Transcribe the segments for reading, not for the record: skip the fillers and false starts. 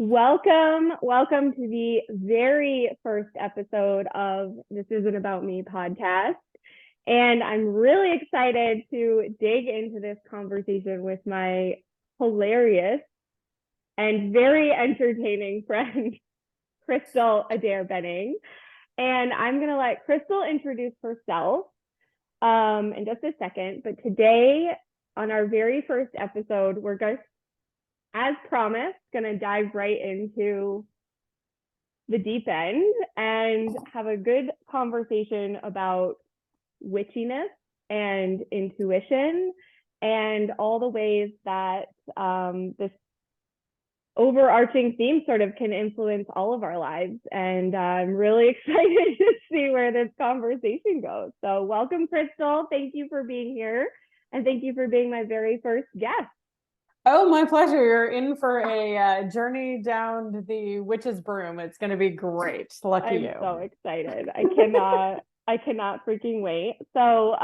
Welcome to the very first episode of This Isn't About Me podcast. And I'm really excited to dig into this conversation with my hilarious and very entertaining friend, Crystal Adair-Benning. And I'm going to let Crystal introduce herself in just a second. But today, on our very first episode, we're going to, as promised, going to dive right into the deep end and have a good conversation about witchiness and intuition and all the ways that this overarching theme sort of can influence all of our lives. And I'm really excited to see where this conversation goes. So welcome, Crystal. Thank you for being here. And thank you for being my very first guest. Oh, my pleasure. You're in for a journey down the witch's broom. It's going to be great. Lucky you. I'm so excited. I cannot freaking wait. So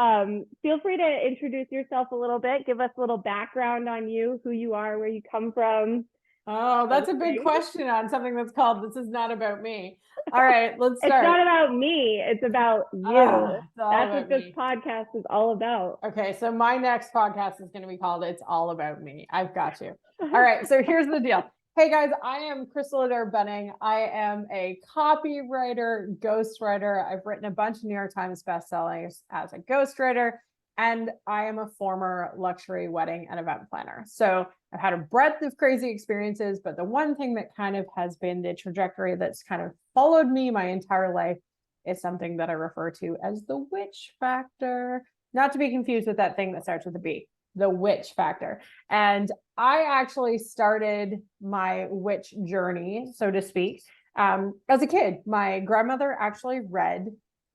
feel free to introduce yourself a little bit. Give us a little background on you, who you are, where you come from. Oh, that's a big question on something that's called This Is Not About Me. All right, let's start. It's not about me. It's about you. That's what this podcast is all about. Okay, so my next podcast is going to be called It's All About Me. I've got you. All right, so here's the deal. Hey guys, I am Crystal Adair-Benning. I am a copywriter, ghostwriter. I've written a bunch of New York Times bestsellers as a ghostwriter, and I am a former luxury wedding and event planner. So I've had a breadth of crazy experiences, but the one thing that kind of has been the trajectory that's kind of followed me my entire life is something that I refer to as the witch factor, not to be confused with that thing that starts with a B, the witch factor. And I actually started my witch journey, so to speak, as a kid. My grandmother actually read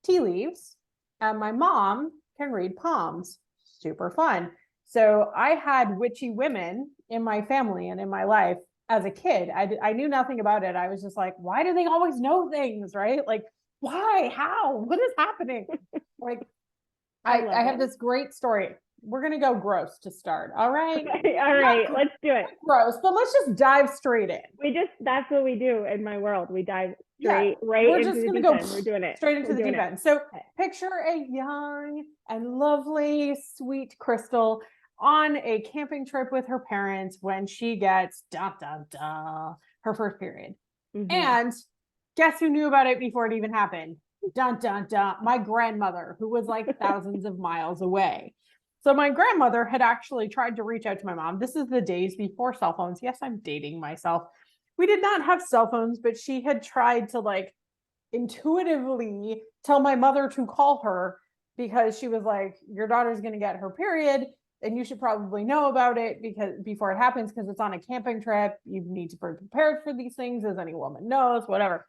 tea leaves, and my mom can read palms. Super fun. So I had witchy women in my family and in my life as a kid. I knew nothing about it. I was just like, why do they always know things, right? Like, why? How? What is happening? Like, I have this great story. We're going to go gross to start. All right. All right. Let's do it. Gross, but let's just dive straight in. That's what we do in my world. We dive straight right We're into just the going deep to go end. We're doing it. Straight into the deep end. So picture a young and lovely, sweet Crystal on a camping trip with her parents when she gets her first period. Mm-hmm. And guess who knew about it before it even happened? My grandmother, who was like thousands of miles away. So my grandmother had actually tried to reach out to my mom. This is the days before cell phones. Yes, I'm dating myself. We did not have cell phones, but she had tried to like intuitively tell my mother to call her because she was like, your daughter's going to get her period and you should probably know about it because before it happens, because it's on a camping trip. You need to be prepared for these things, as any woman knows, whatever.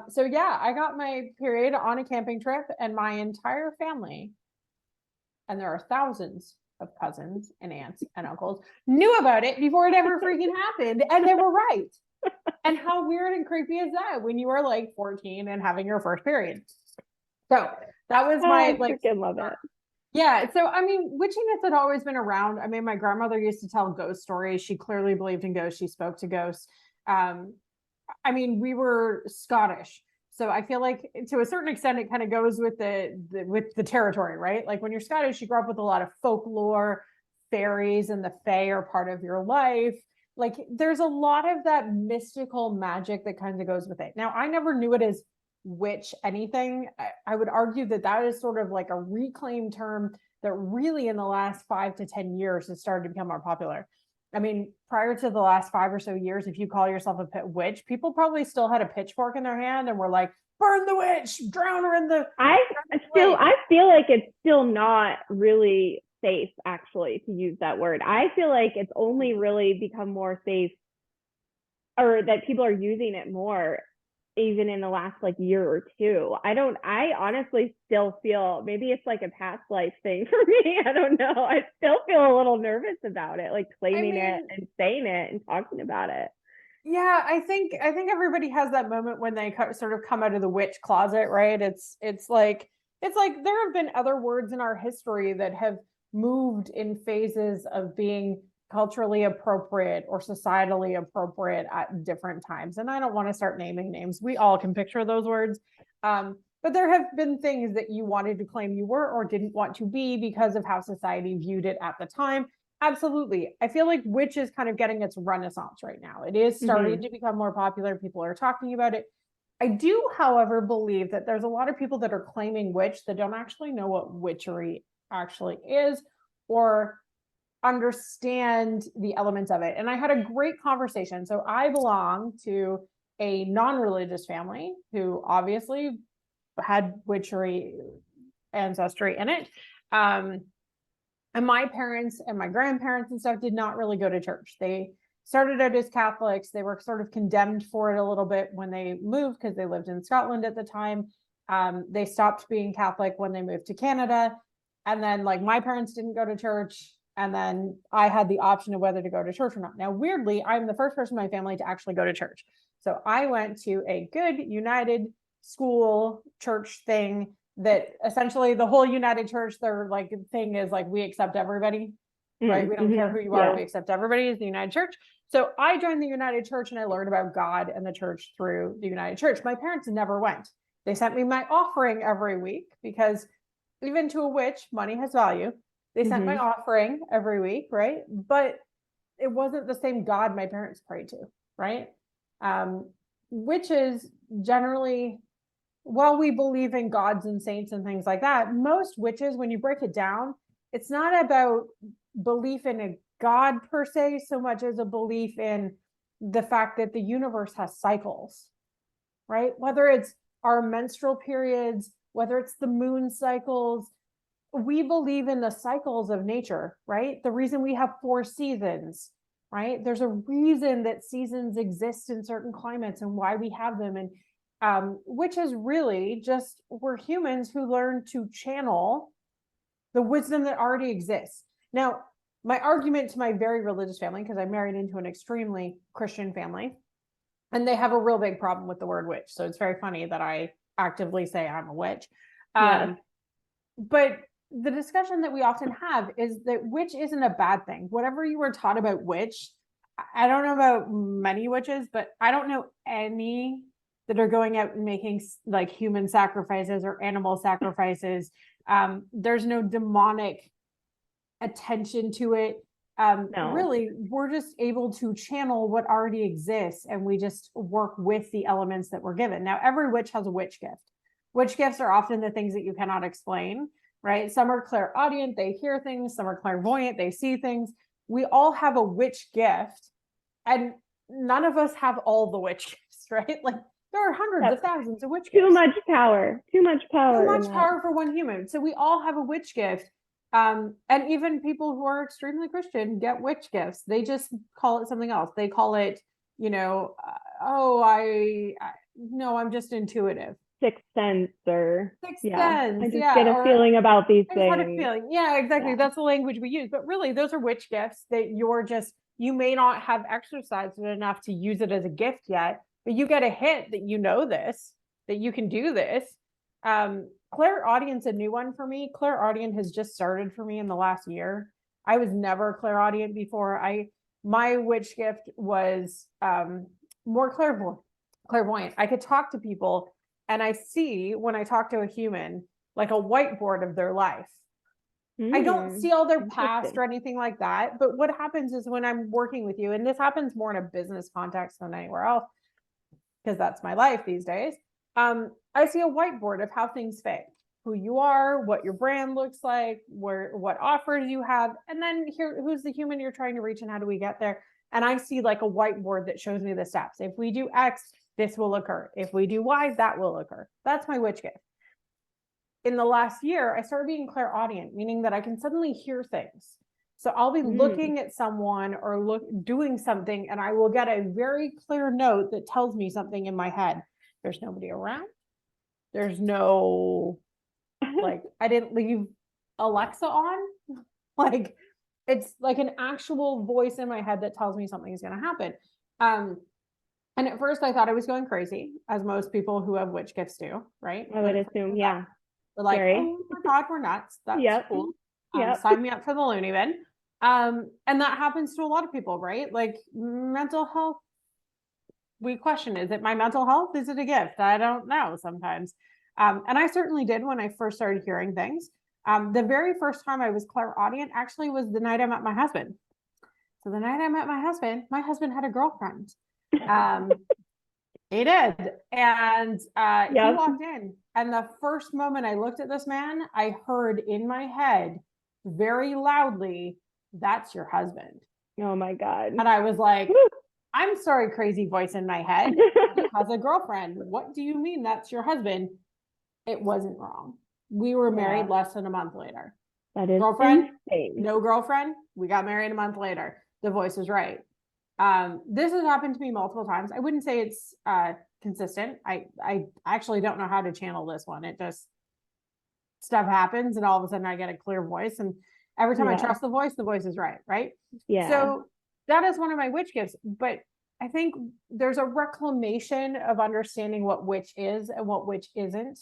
So yeah, I got my period on a camping trip, and my entire family, and there are thousands of cousins and aunts and uncles, knew about it before it ever freaking happened. And they were right. And how weird and creepy is that when you are like 14 and having your first period? So that was my freaking love it. Yeah. So, I mean, witchiness had always been around. I mean, my grandmother used to tell ghost stories. She clearly believed in ghosts. She spoke to ghosts. I mean, we were Scottish. So I feel like to a certain extent, it kind of goes with the territory, right? Like when you're Scottish, you grew up with a lot of folklore, fairies and the fae are part of your life. Like there's a lot of that mystical magic that kind of goes with it. Now, I never knew it as witch anything. I would argue that is sort of like a reclaimed term that really in the last 5 to 10 years has started to become more popular. I mean, prior to the last 5 or so years, if you call yourself a witch, people probably still had a pitchfork in their hand and were like, burn the witch, drown her in the... I feel like it's still not really safe, actually, to use that word. I feel like it's only really become more safe, or that people are using it more even in the last like year or two. I honestly still feel, maybe it's like a past life thing for me. I don't know. I still feel a little nervous about it, like claiming it and saying it and talking about it. Yeah, I think everybody has that moment when they sort of come out of the witch closet, right? It's like there have been other words in our history that have moved in phases of being culturally appropriate or societally appropriate at different times. And I don't want to start naming names. We all can picture those words. But there have been things that you wanted to claim you were or didn't want to be because of how society viewed it at the time. Absolutely. I feel like witch is kind of getting its renaissance right now. It is starting to become more popular. People are talking about it. I do, however, believe that there's a lot of people that are claiming witch that don't actually know what witchery actually is or understand the elements of it. And I had a great conversation. So I belong to a non-religious family who obviously had witchery ancestry in it. And my parents and my grandparents and stuff did not really go to church. They started out as Catholics. They were sort of condemned for it a little bit when they moved because they lived in Scotland at the time. They stopped being Catholic when they moved to Canada. And then like my parents didn't go to church. And then I had the option of whether to go to church or not. Now, weirdly, I'm the first person in my family to actually go to church. So I went to a good United school church thing that essentially the whole United Church, their like thing is like, we accept everybody, right? We don't care who you are. We accept everybody as the United Church. So I joined the United Church and I learned about God and the church through the United Church. My parents never went. They sent me my offering every week because even to a witch, money has value. They sent my offering every week, right? But it wasn't the same God my parents prayed to, right? Witches generally, while we believe in gods and saints and things like that, most witches, when you break it down, it's not about belief in a God per se, so much as a belief in the fact that the universe has cycles, right? Whether it's our menstrual periods, whether it's the moon cycles, we believe in the cycles of nature, right? The reason we have 4 seasons, right? There's a reason that seasons exist in certain climates and why we have them. And which is really just, we're humans who learn to channel the wisdom that already exists. Now, my argument to my very religious family, because I married into an extremely Christian family, and they have a real big problem with the word witch. So it's very funny that I actively say I'm a witch. But the discussion that we often have is that witch isn't a bad thing. Whatever you were taught about witch, I don't know about many witches, but I don't know any that are going out and making like human sacrifices or animal sacrifices. There's no demonic attention to it. No. Really, we're just able to channel what already exists and we just work with the elements that we're given. Now, every witch has a witch gift. Witch gifts are often the things that you cannot explain, right? Some are clairaudient, they hear things. Some are clairvoyant, they see things. We all have a witch gift, and none of us have all the witch gifts, right? Like there are hundreds of thousands of witch gifts. Too much power for one human. So we all have a witch gift. And even people who are extremely Christian get witch gifts. They just call it something else. They call it, I'm just intuitive. Sixth sense or Sixth sense. I just get a feeling about these things. Had a feeling. Yeah, exactly. Yeah. That's the language we use. But really, those are witch gifts that you may not have exercised it enough to use it as a gift yet, but you get a hint that you know this, that you can do this. Clairaudient's a new one for me. Clairaudient has just started for me in the last year. I was never clairaudient before. My witch gift was more clairvoyant. I could talk to people and I see, when I talk to a human, like a whiteboard of their life. I don't see all their past or anything like that. But what happens is when I'm working with you, and this happens more in a business context than anywhere else, because that's my life these days. I see a whiteboard of how things fit, who you are, what your brand looks like, what offers you have, and then who's the human you're trying to reach and how do we get there? And I see like a whiteboard that shows me the steps. If we do X, this will occur. If we do Y, that will occur. That's my witch gift. In the last year, I started being clairaudient, meaning that I can suddenly hear things. So I'll be looking at someone or doing something, and I will get a very clear note that tells me something in my head. There's nobody around. There's no, like, I didn't leave Alexa on. Like, it's like an actual voice in my head that tells me something is going to happen. And at first I thought I was going crazy, as most people who have witch gifts do, right? I would assume, yeah. We're like, oh my God, we're nuts. That's cool. Sign me up for the loony bin. And that happens to a lot of people, right? Like mental health, we question, is it my mental health? Is it a gift? I don't know sometimes. And I certainly did when I first started hearing things. The very first time I was clairaudient actually was the night I met my husband. So the night I met my husband had a girlfriend. He did. And he walked in. And the first moment I looked at this man, I heard in my head very loudly, "That's your husband." Oh my God. And I was like, I'm sorry, crazy voice in my head. He has a girlfriend. What do you mean that's your husband? It wasn't wrong. We were married less than a month later. That is girlfriend, insane. no girlfriend. We got married a month later. The voice was right. This has happened to me multiple times. I wouldn't say it's consistent. I actually don't know how to channel this one. It just, stuff happens and all of a sudden I get a clear voice. And every time I trust the voice is right. Right. Yeah. So that is one of my witch gifts. But I think there's a reclamation of understanding what witch is and what witch isn't.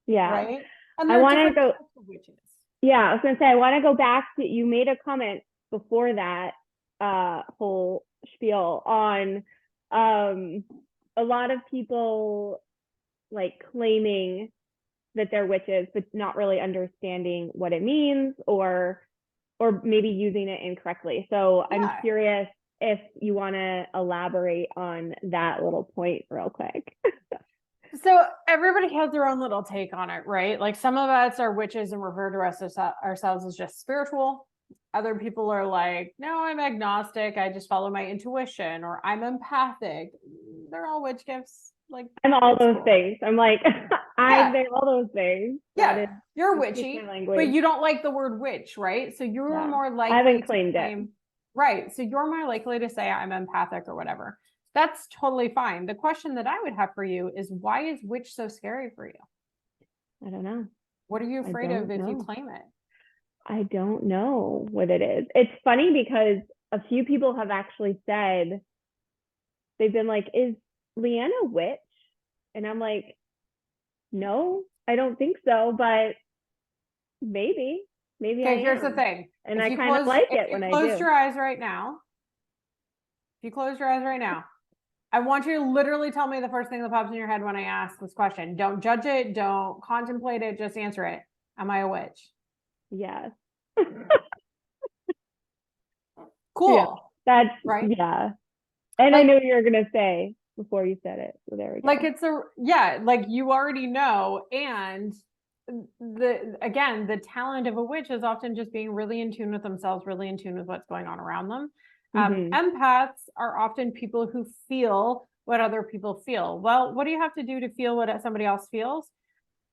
Yeah. Right. And I want to go. Witches. Yeah. I was going to say, I want to go back to, you made a comment before that whole spiel on a lot of people like claiming that they're witches, but not really understanding what it means, or maybe using it incorrectly. So I'm curious if you want to elaborate on that little point real quick. So everybody has their own little take on it, right? Like some of us are witches and refer to us as ourselves as just spiritual. Other people are like, no, I'm agnostic. I just follow my intuition, or I'm empathic. They're all witch gifts. Like I'm all those things. I'm like, they're all those things. Yeah, you're witchy, but you don't like the word witch, right? So you're more likely. I haven't claimed it. Right. So you're more likely to say I'm empathic or whatever. That's totally fine. The question that I would have for you is, why is witch so scary for you? I don't know. What are you afraid of if you claim it? I don't know what it is. It's funny because a few people have actually said, they've been like, is Leanne a witch? And I'm like, no, I don't think so, but maybe Okay, here's the thing. And I kind of like it when I do. Close your eyes right now. If you close your eyes right now, I want you to literally tell me the first thing that pops in your head when I ask this question. Don't judge it. Don't contemplate it. Just answer it. Am I a witch? Yes. Cool. Yeah, that's right. Yeah. And like, I knew what you were going to say before you said it. So there we go. Like like you already know. And the talent of a witch is often just being really in tune with themselves, really in tune with what's going on around them. Empaths are often people who feel what other people feel. Well, what do you have to do to feel what somebody else feels?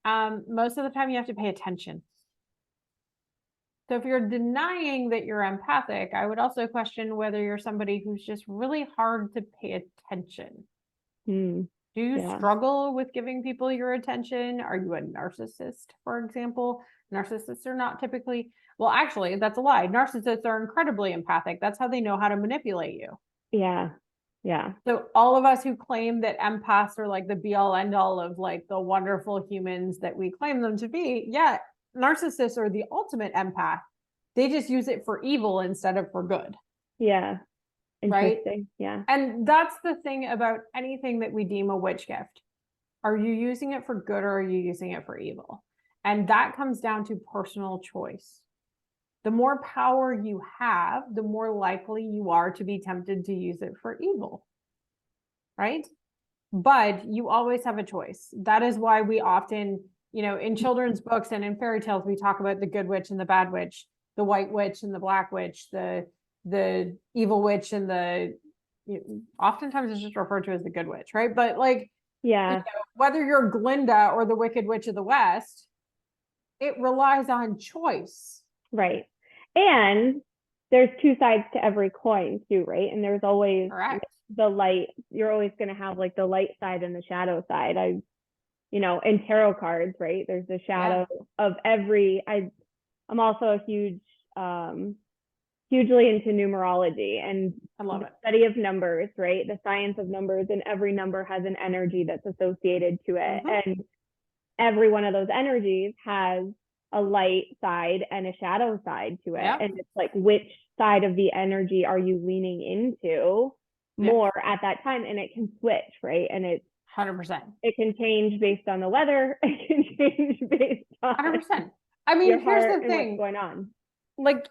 Most of the time you have to pay attention. So if you're denying that you're empathic, I would also question whether you're somebody who's just really hard to pay attention. Do you struggle with giving people your attention? Are you a narcissist, for example? Narcissists are not typically, well, actually, that's a lie. Narcissists are incredibly empathic. That's how they know how to manipulate you. Yeah. Yeah. So all of us who claim that empaths are like the be all end all of like the wonderful humans that we claim them to be, narcissists are the ultimate empath. They just use it for evil instead of for good. Yeah. Right? Yeah. And that's the thing about anything that we deem a witch gift. Are you using it for good or are you using it for evil? And that comes down to personal choice. The more power you have, the more likely you are to be tempted to use it for evil. Right? But you always have a choice. That is why we often, in children's books and in fairy tales, we talk about the good witch and the bad witch, the white witch and the black witch, the evil witch and oftentimes it's just referred to as the good witch, right? But whether you're Glinda or the Wicked Witch of the West, it relies on choice. Right. And there's two sides to every coin too, right? And there's always the light. You're always going to have like the light side and the shadow side. In tarot cards, right? There's the shadow of every, I'm also a hugely into numerology and I love it. Study of numbers, right? The science of numbers, and every number has an energy that's associated to it. And every one of those energies has a light side and a shadow side to it. Yep. And it's like, which side of the energy are you leaning into more at that time? And it can switch, right? And it's 100%. It can change based on the weather. It can change based on 100%. I mean, here's the thing. What's going on. Like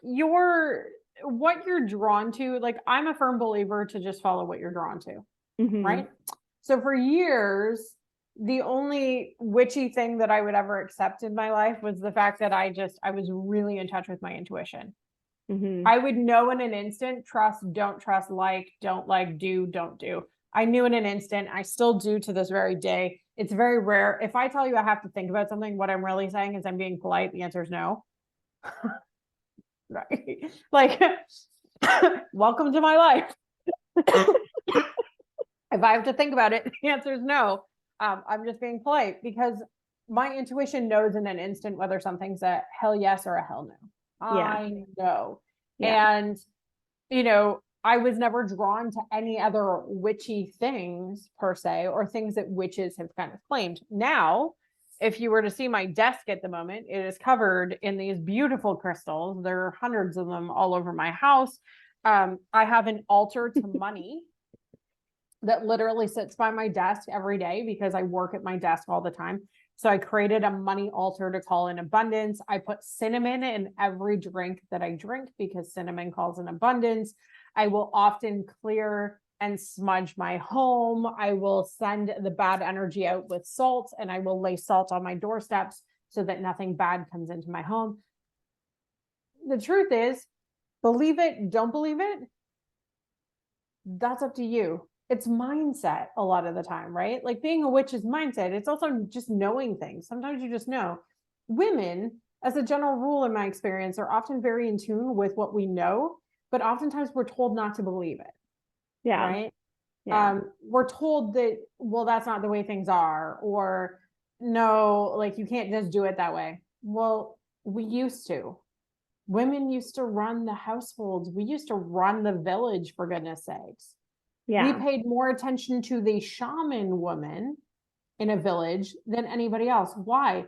what you're drawn to, like I'm a firm believer to just follow what you're drawn to. Right? So for years, the only witchy thing that I would ever accept in my life was the fact that I was really in touch with my intuition. I would know in an instant, trust, don't trust, don't like, do, don't do. I knew in an instant. I still do to this very day. It's very rare. If I tell you I have to think about something, what I'm really saying is I'm being polite. The answer is no. Right? Like, welcome to my life. If I have to think about it, the answer is no. I'm just being polite because my intuition knows in an instant whether something's a hell yes or a hell no. I know. And, you know, I was never drawn to any other witchy things per se, or things that witches have kind of claimed. Now, if you were to see my desk at the moment, it is covered in these beautiful crystals. There are hundreds of them all over my house. I have an altar to money that literally sits by my desk every day because I work at my desk all the time. So I created a money altar to call in abundance. I put cinnamon in every drink that I drink because cinnamon calls in abundance. I will often clear and smudge my home. I will send the bad energy out with salt, and I will lay salt on my doorsteps so that nothing bad comes into my home. The truth is, believe it, don't believe it, that's up to you. It's mindset a lot of the time, right? Like being a witch is mindset. It's also just knowing things. Sometimes you just know. Women, as a general rule in my experience, are often very in tune with what we know, but oftentimes we're told not to believe it. Yeah. Right? Yeah. We're told that, well, that's not the way things are, or no, like you can't just do it that way. Well, we used to. Women used to run the households. We used to run the village, for goodness sakes. Yeah. We paid more attention to the shaman woman in a village than anybody else. Why?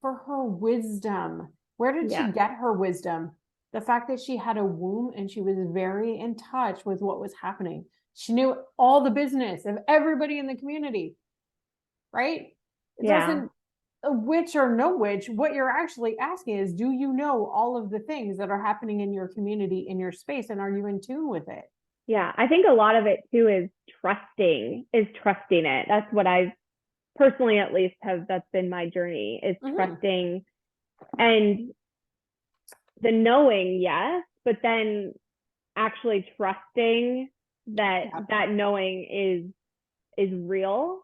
For her wisdom. Where did she get her wisdom? The fact that she had a womb and she was very in touch with what was happening. She knew all the business of everybody in the community, right? It doesn't, a witch or no witch, what you're actually asking is, do you know all of the things that are happening in your community, in your space, and are you in tune with it? Yeah, I think a lot of it too is trusting it. That's what I've personally, at least, that's been my journey, is trusting, and the knowing, yes, but then actually trusting that that knowing is real,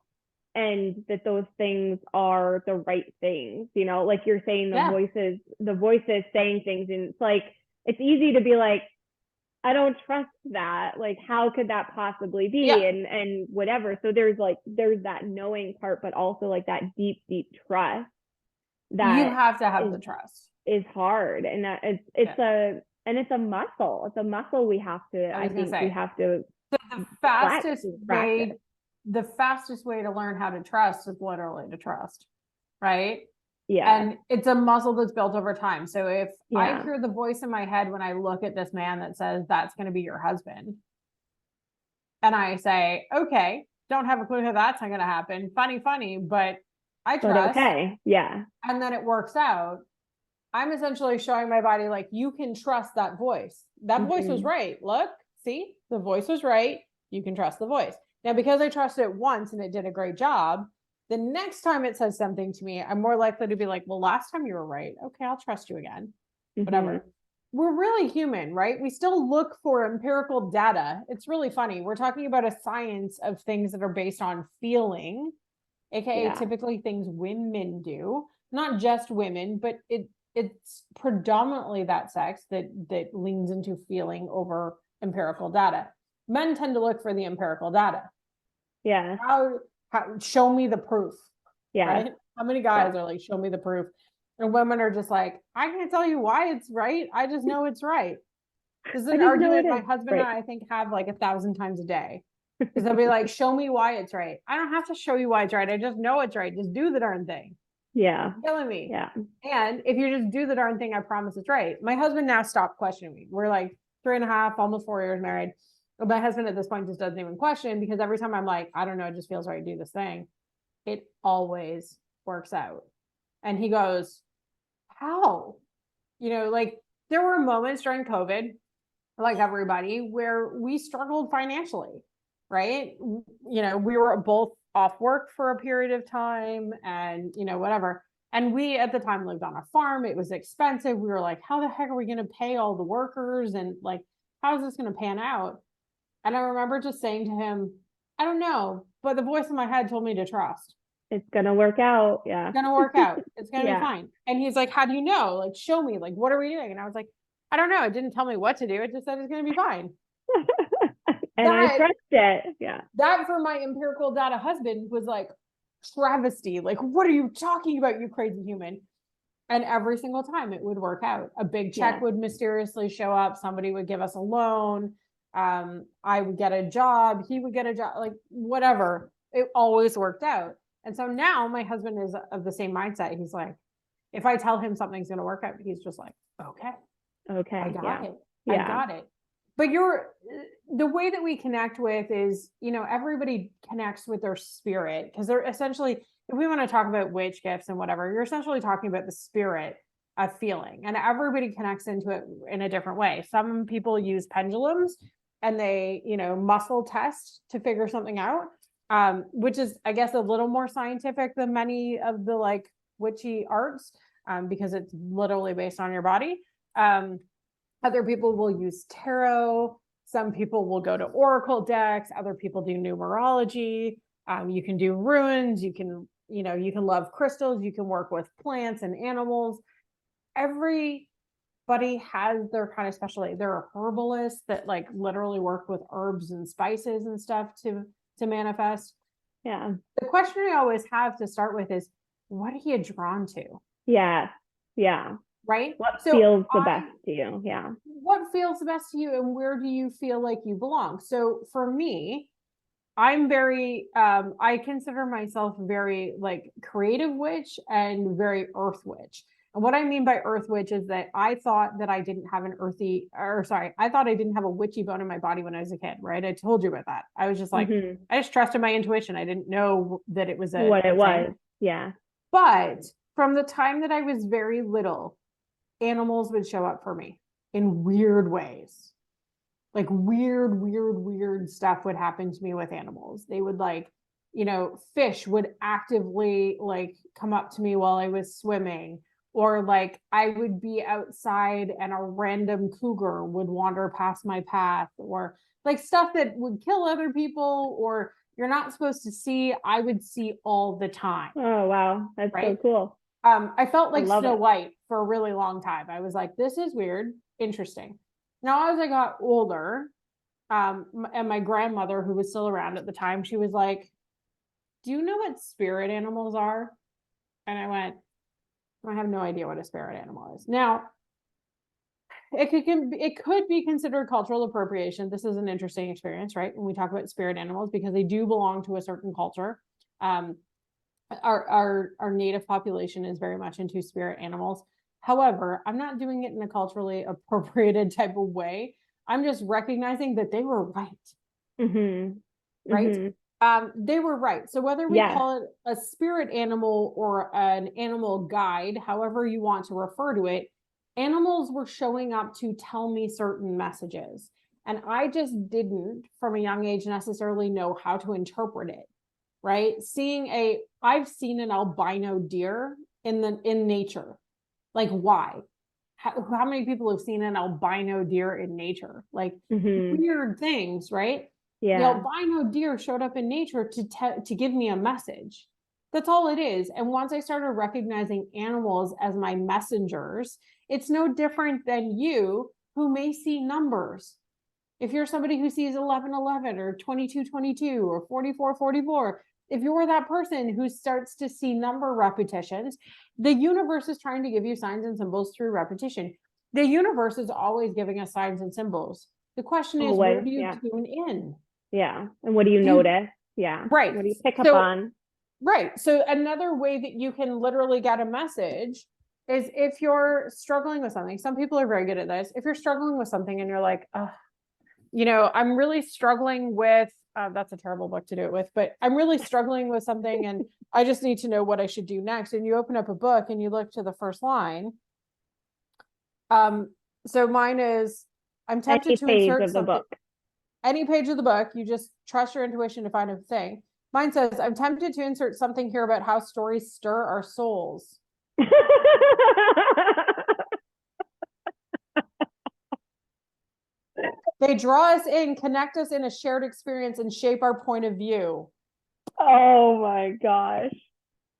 and that those things are the right things, you know, like you're saying, the voices saying things, and it's like, it's easy to be like, I don't trust that. Like, how could that possibly be? And whatever. So there's that knowing part, but also like that deep, deep trust that you have to have the trust is hard. And that it's a muscle. It's a muscle we have to, I think we have to. So the fastest way to learn how to trust is literally to trust. Right. Yeah. And it's a muscle that's built over time. So if I hear the voice in my head when I look at this man that says that's going to be your husband, and I say, okay, don't have a clue how that's not going to happen. Funny, but I trust. Okay. Yeah. And then it works out. I'm essentially showing my body, like, you can trust that voice. That voice was right. Look, see, the voice was right. You can trust the voice. Now, because I trusted it once and it did a great job, the next time it says something to me, I'm more likely to be like, well, last time you were right. Okay, I'll trust you again. Whatever. We're really human, right? We still look for empirical data. It's really funny. We're talking about a science of things that are based on feeling, aka typically things women do, not just women, but it's predominantly that sex that leans into feeling over empirical data. Men tend to look for the empirical data. Yeah. Show me the proof. Yeah. Right? How many guys are like, show me the proof? And women are just like, I can't tell you why it's right. I just know it's right. This is an argument my husband and I think have like 1,000 times a day. Because they'll be like, show me why it's right. I don't have to show you why it's right. I just know it's right. Just do the darn thing. Yeah. Killing me. Yeah. And if you just do the darn thing, I promise it's right. My husband now stopped questioning me. We're like 3.5, almost 4 years married. But my husband at this point just doesn't even question, because every time I'm like, I don't know, it just feels right to do this thing, it always works out. And he goes, how? You know, like there were moments during COVID, like everybody, where we struggled financially, right? You know, we were both off work for a period of time and, you know, whatever. And we at the time lived on a farm. It was expensive. We were like, how the heck are we going to pay all the workers? And like, how is this going to pan out? And I remember just saying to him, I don't know, but the voice in my head told me to trust. It's going to work out. Yeah. It's going to work out. It's going to Yeah. be fine. And he's like, how do you know? Like, show me, like, what are we doing? And I was like, I don't know. It didn't tell me what to do. It just said it's going to be fine. And I trust it. Yeah. That for my empirical data husband was like travesty. Like, what are you talking about, you crazy human? And every single time it would work out. A big check would mysteriously show up. Somebody would give us a loan. I would get a job. He would get a job, like whatever. It always worked out. And so now my husband is of the same mindset. He's like, if I tell him something's going to work out, he's just like, okay, I got it. Yeah. I got it. But the way that we connect with is, you know, everybody connects with their spirit, because they're essentially, if we want to talk about witch gifts and whatever, you're essentially talking about the spirit of feeling, and everybody connects into it in a different way. Some people use pendulums and they, you know, muscle test to figure something out, which is, I guess, a little more scientific than many of the like witchy arts, because it's literally based on your body. Other people will use tarot. Some people will go to oracle decks. Other people do numerology. You can do runes. You can love crystals. You can work with plants and animals. Everybody has their kind of specialty. There are herbalists that like literally work with herbs and spices and stuff to manifest. Yeah. The question I always have to start with is, what are you drawn to? Yeah. Yeah. Right? What feels the best to you? Yeah. What feels the best to you, and where do you feel like you belong? So for me, I'm very, I consider myself very like creative witch and very earth witch. And what I mean by earth witch is that I thought that I didn't have I thought I didn't have a witchy bone in my body when I was a kid, right? I told you about that. I was just like, I just trusted my intuition. I didn't know that it was what it was. Yeah. But from the time that I was very little, animals would show up for me in weird ways. Like weird stuff would happen to me with animals. They would like, you know, fish would actively like come up to me while I was swimming, or like I would be outside and a random cougar would wander past my path, or like stuff that would kill other people or you're not supposed to see, I would see all the time. Oh, wow. That's so cool. I felt like Snow White for a really long time. I was like, this is weird, interesting. Now, as I got older, and my grandmother, who was still around at the time, she was like, do you know what spirit animals are? And I went, I have no idea what a spirit animal is. Now, it could be considered cultural appropriation. This is an interesting experience, right? When we talk about spirit animals, because they do belong to a certain culture. Our native population is very much into spirit animals. However, I'm not doing it in a culturally appropriated type of way. I'm just recognizing that they were right. Right? They were right. So whether we call it a spirit animal or an animal guide, however you want to refer to it, animals were showing up to tell me certain messages. And I just didn't, from a young age, necessarily know how to interpret it. Right? I've seen an albino deer in nature. Like, why? How many people have seen an albino deer in nature? Like weird things, right? Yeah. The albino deer showed up in nature to give me a message. That's all it is. And once I started recognizing animals as my messengers, it's no different than you who may see numbers. If you're somebody who sees 1111 or 2222 or 4444, if you're that person who starts to see number repetitions, the universe is trying to give you signs and symbols through repetition. The universe is always giving us signs and symbols. The question is, where do you tune in? Yeah. And what do you notice? Yeah. Right. What do you pick up on? Right. So another way that you can literally get a message is if you're struggling with something. Some people are very good at this. If you're struggling with something and you're like, oh, I'm really struggling with, that's a terrible book to do it with, but I'm really struggling with something and I just need to know what I should do next. And you open up a book and you look to the first line. So mine is, I'm tempted to insert something. Any page of the book, you just trust your intuition to find a thing. Mine says, I'm tempted to insert something here about how stories stir our souls. They draw us in, connect us in a shared experience, and shape our point of view. Oh my gosh.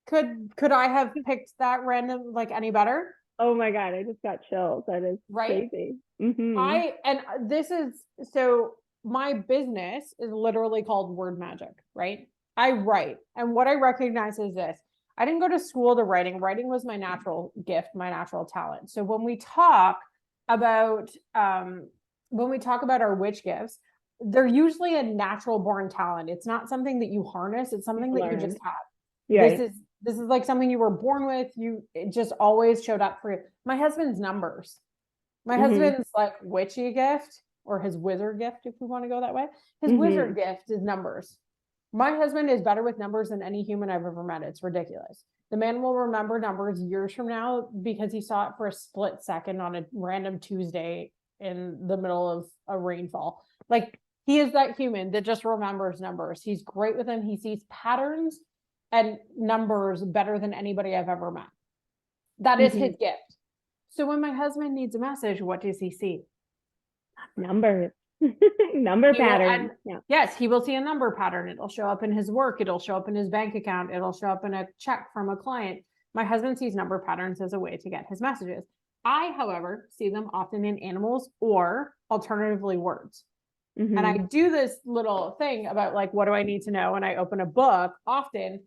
Could I have picked that random, like, any better? Oh my God, I just got chills. That is right. Crazy. So my business is literally called WordMagic, right? I write. And what I recognize is this. I didn't go to school to writing. Writing was my natural gift, my natural talent. So when we talk about our witch gifts, they're usually a natural born talent. It's not something that you harness. It's something that you just have. Yeah. This is like something you were born with. It just always showed up for you. My husband's numbers. My husband's like witchy gift, or his wizard gift, if we want to go that way. His wizard gift is numbers. My husband is better with numbers than any human I've ever met. It's ridiculous. The man will remember numbers years from now because he saw it for a split second on a random Tuesday in the middle of a rainfall. Like, he is that human that just remembers numbers. He's great with them. He sees patterns and numbers better than anybody I've ever met. That is his gift. So when my husband needs a message, what does he see? Numbers. Number pattern. Yes, he will see a number pattern. It'll show up in his work. It'll show up in his bank account. It'll show up in a check from a client. My husband sees number patterns as a way to get his messages. I, however, see them often in animals or alternatively words. And I do this little thing about, like, what do I need to know? And I open a book often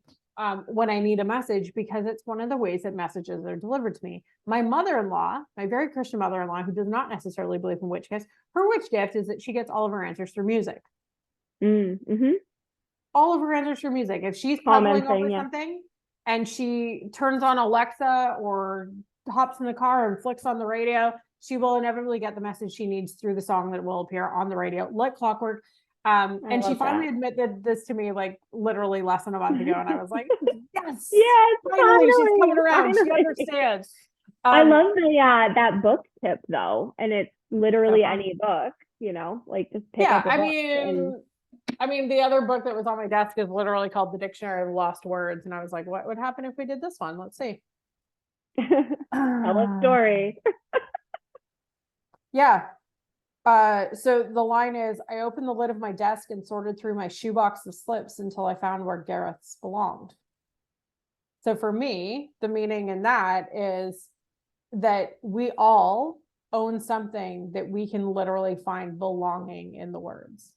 when I need a message, because it's one of the ways that messages are delivered to me. My mother-in-law, my very Christian mother-in-law, who does not necessarily believe in witch gifts, her witch gift is that she gets all of her answers through music. All of her answers through music. If she's puzzling over something and she turns on Alexa or hops in the car and flicks on the radio, she will inevitably get the message she needs through the song that will appear on the radio, like clockwork. And she finally admitted this to me, like, literally less than a month ago. And I was like, yes, finally she's coming around. She understands. I love that book tip though. And it's literally any book, like, just pick up a book. I mean, the other book that was on my desk is literally called The Dictionary of Lost Words. And I was like, what would happen if we did this one? Let's see. Tell a story. Yeah. So the line is, I opened the lid of my desk and sorted through my shoebox of slips until I found where Gareth's belonged. So for me, the meaning in that is that we all own something that we can literally find belonging in the words.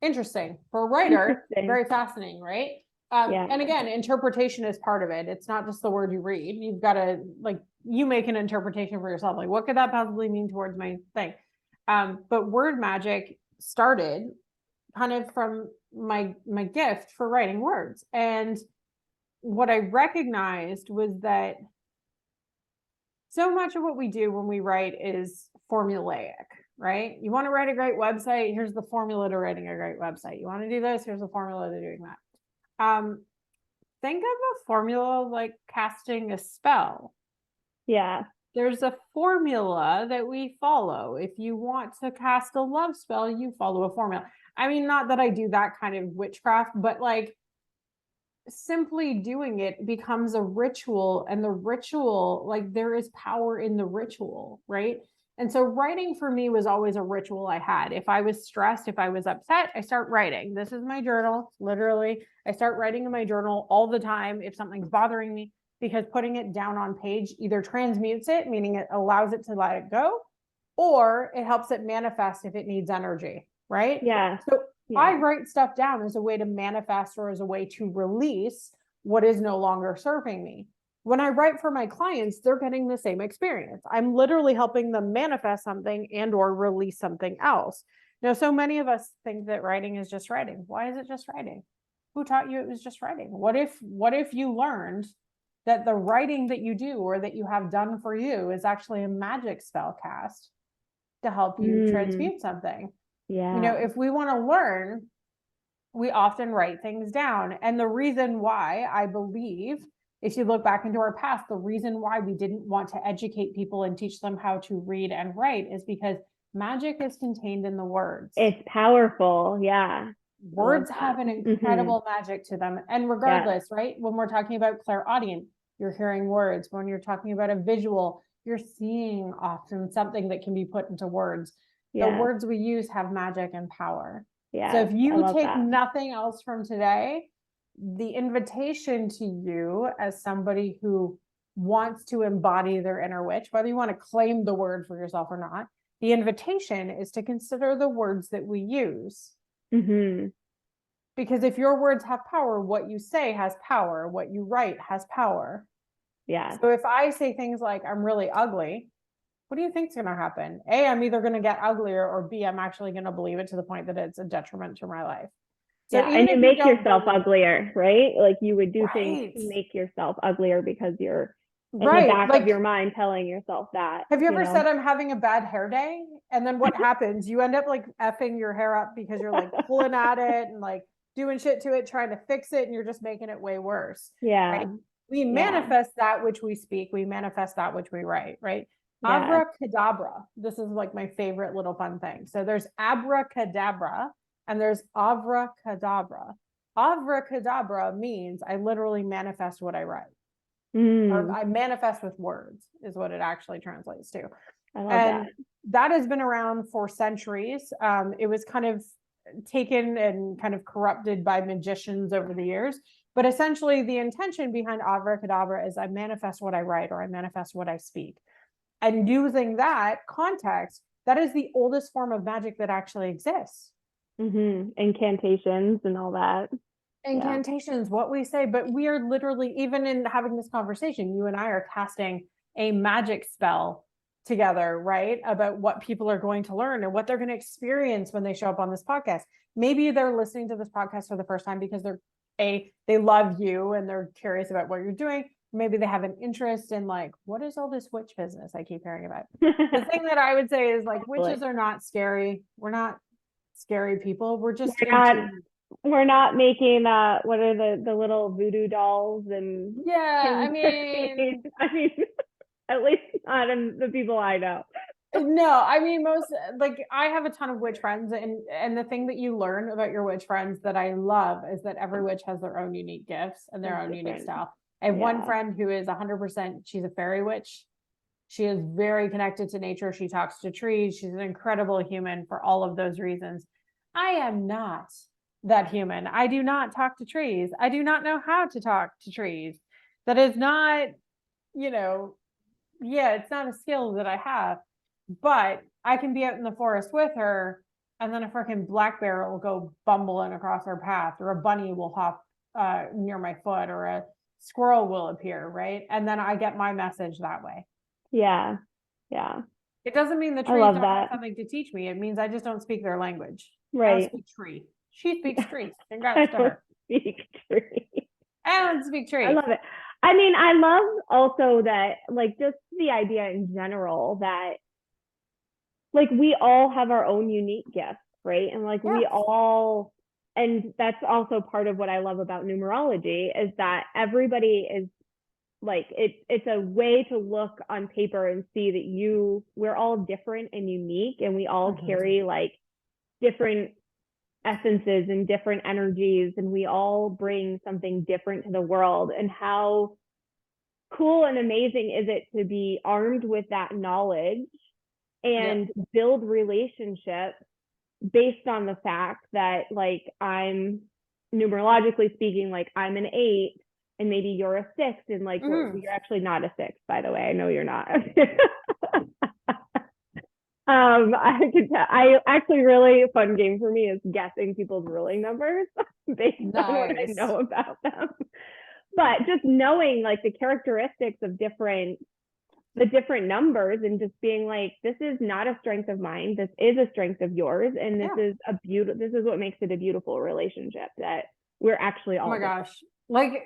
Interesting. For a writer, very fascinating, right? And again, interpretation is part of it. It's not just the word you read. You've got to, like, you make an interpretation for yourself. Like, what could that possibly mean towards my thing? But WordMagic started kind of from my gift for writing words. And what I recognized was that so much of what we do when we write is formulaic, right? You want to write a great website, here's the formula to writing a great website. You want to do this, here's the formula to doing that. Think of a formula like casting a spell. Yeah. There's a formula that we follow. If you want to cast a love spell, you follow a formula. I mean, not that I do that kind of witchcraft, but, like, simply doing it becomes a ritual, and the ritual, like, there is power in the ritual, right? And so writing for me was always a ritual I had. If I was stressed, if I was upset, I start writing. This is my journal, literally. I start writing in my journal all the time if something's bothering me, because putting it down on page either transmutes it, meaning it allows it to let it go, or it helps it manifest if it needs energy, right? Yeah. So I write stuff down as a way to manifest, or as a way to release what is no longer serving me. When I write for my clients, they're getting the same experience. I'm literally helping them manifest something and or release something else. Now, so many of us think that writing is just writing. Why is it just writing? Who taught you it was just writing? What if you learned that the writing that you do or that you have done for you is actually a magic spell cast to help you transmute something? Yeah. You know, if we want to learn, we often write things down. And the reason why, I believe, if you look back into our past, the reason why we didn't want to educate people and teach them how to read and write is because magic is contained in the words. It's powerful. Yeah. Words have an incredible magic to them. And regardless, right? When we're talking about clairaudient, you're hearing words. When you're talking about a visual, you're seeing often something that can be put into words. The words we use have magic and power. Yeah. So if you take nothing else from today, the invitation to you as somebody who wants to embody their inner witch, whether you want to claim the word for yourself or not, the invitation is to consider the words that we use. Because if your words have power, what you say has power, what you write has power. Yeah. So if I say things like, I'm really ugly, what do you think is going to happen? A, I'm either going to get uglier, or B, I'm actually going to believe it to the point that it's a detriment to my life. So and you make yourself uglier, right? Like you would do things to make yourself uglier because you're in the back of your mind telling yourself that. Have you ever said, I'm having a bad hair day? And then what happens? You end up like effing your hair up because you're like pulling at it and like doing shit to it, trying to fix it, and you're just making it way worse. Yeah. Right? We manifest that which we speak. We manifest that which we write, right? Abracadabra. This is like my favorite little fun thing. So there's abracadabra and there's avracadabra. Avracadabra means I literally manifest what I write. Or I manifest with words is what it actually translates to. I love that. That has been around for centuries. It was kind of taken and kind of corrupted by magicians over the years. But essentially the intention behind abracadabra is I manifest what I write, or I manifest what I speak. And using that context, that is the oldest form of magic that actually exists. Incantations and all that. Incantations, what we say, but we are literally, even in having this conversation, you and I are casting a magic spell together, right? About what people are going to learn and what they're going to experience when they show up on this podcast. Maybe they're listening to this podcast for the first time because they love you and they're curious about what you're doing. Maybe they have an interest in like, what is all this witch business I keep hearing about? The thing that I would say is like, witches are not scary. We're not scary people. We're just we're not making what are the little voodoo dolls and I mean at least not in the people I know. No, I mean most, like I have a ton of witch friends, and the thing that you learn about your witch friends that I love is that every witch has their own unique gifts and their own unique style. I have one friend who is 100%, she's a fairy witch. She is very connected to nature. She talks to trees. She's an incredible human for all of those reasons. I am not that human. I do not talk to trees. I do not know how to talk to trees. That is not, it's not a skill that I have, but I can be out in the forest with her, and then a freaking black bear will go bumbling across our path, or a bunny will hop near my foot, or a squirrel will appear, right? And then I get my message that way. Yeah. It doesn't mean the trees don't have something to teach me. It means I just don't speak their language. Right. I don't speak tree. She speaks tree. Congrats to her. Speak tree. I don't speak tree. I love it. I mean, I love also that, like, just the idea in general that, like, we all have our own unique gifts, right? And like we all, and that's also part of what I love about numerology is that everybody is like, it's a way to look on paper and see that we're all different and unique, and we all carry like different essences and different energies, and we all bring something different to the world. And how cool and amazing is it to be armed with that knowledge and build relationships based on the fact that, like, I'm numerologically speaking, like I'm an 8 and maybe you're a 6, and like you're actually not a 6, by the way. I know you're not. I actually, really a fun game for me is guessing people's ruling numbers based on what I know about them. But just knowing like the characteristics of the different numbers, and just being like, this is not a strength of mine, this is a strength of yours, and this is this is what makes it a beautiful relationship, that we're actually all Oh my gosh. Like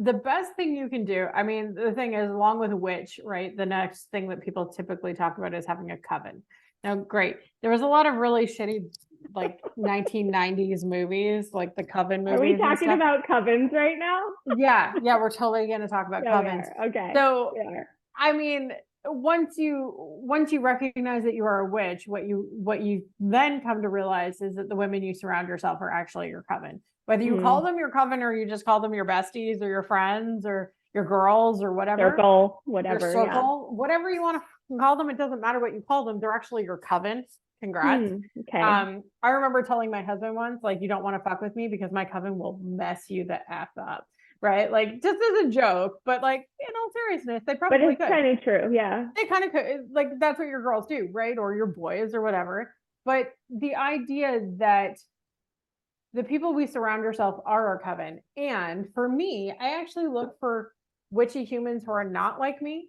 the best thing you can do, I mean, the thing is, along with a witch, right? The next thing that people typically talk about is having a coven. Now, great. There was a lot of really shitty, like 1990s movies, like the Coven movies. Are we talking about covens right now? Yeah, we're totally going to talk about covens. Okay. So, I mean, once you recognize that you are a witch, what you then come to realize is that the women you surround yourself are actually your coven. Whether you call them your coven or you just call them your besties or your friends or your girls or whatever. Circle, whatever. Your circle, whatever you want to call them. It doesn't matter what you call them. They're actually your coven. Congrats. Okay. I remember telling my husband once, like, you don't want to fuck with me because my coven will mess you the F up. Right? Like, just as a joke, but like, in all seriousness, they probably could. But it's kind of true. Yeah. They kind of could. Like, that's what your girls do, right? Or your boys or whatever. But the idea that the people we surround ourselves are our coven. And for me, I actually look for witchy humans who are not like me.